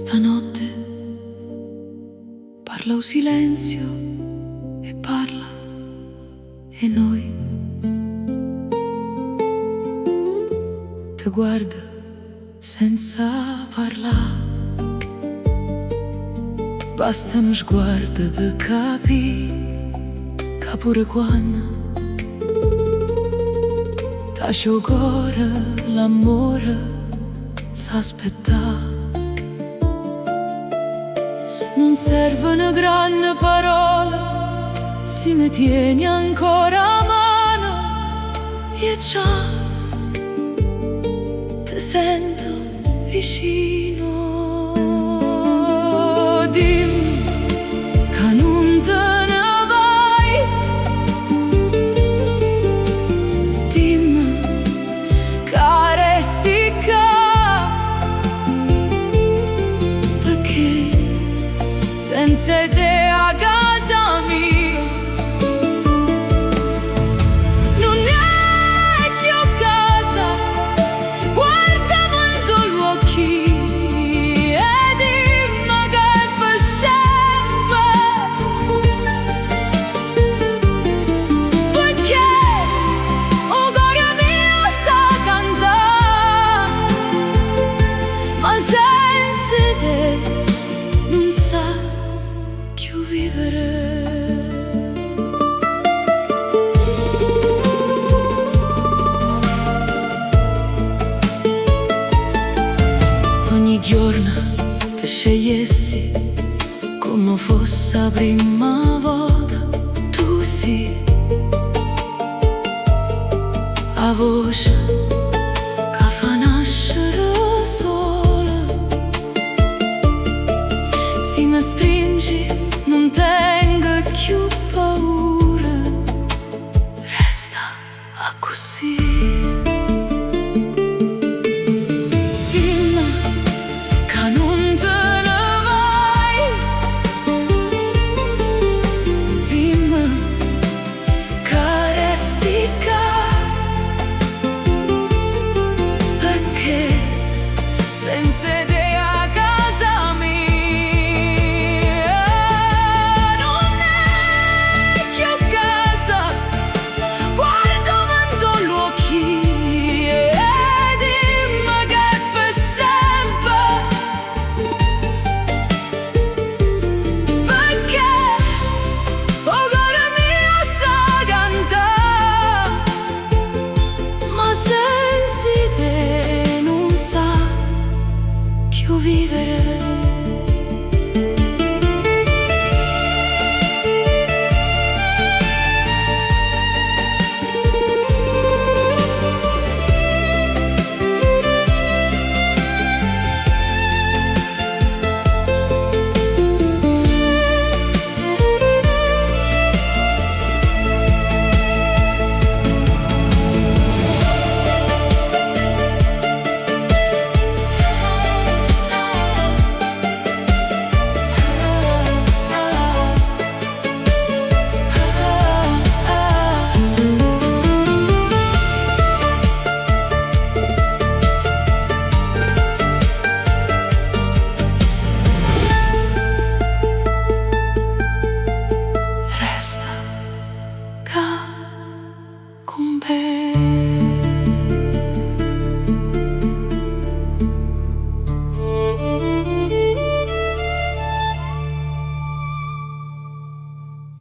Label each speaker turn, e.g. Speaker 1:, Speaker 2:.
Speaker 1: Stanotte parla un silenzio e parla e noi te guarda senza parlare. Basta uno sguardo per capire che pure quando tace il cuore l'amore s'aspetta. Non serve una grande parola se mi tieni ancora a mano e già ti sento vicino. Dimmi che non te ne vai, dimmi che resti qua, perché senza te a casa mia non è più casa. Guardami negli occhi e dimmi che è per sempre, perché il cuore mio sa cantare, ma senza te non sa più vivere. Ogni giorno ti scegliessi come fosse la prima volta, tu sì, la voce che fa nascere sole. Se mi stringi non tengo più paura, resta così. Dimmi che non te ne vai, dimmi che resti qua, perché senza te a casa mia non è più casa. Guardami negli occhi e dimmi che è per sempre, perché il cuore mio sa cantare, ma senza te non sa più vivere. Resta qua con me.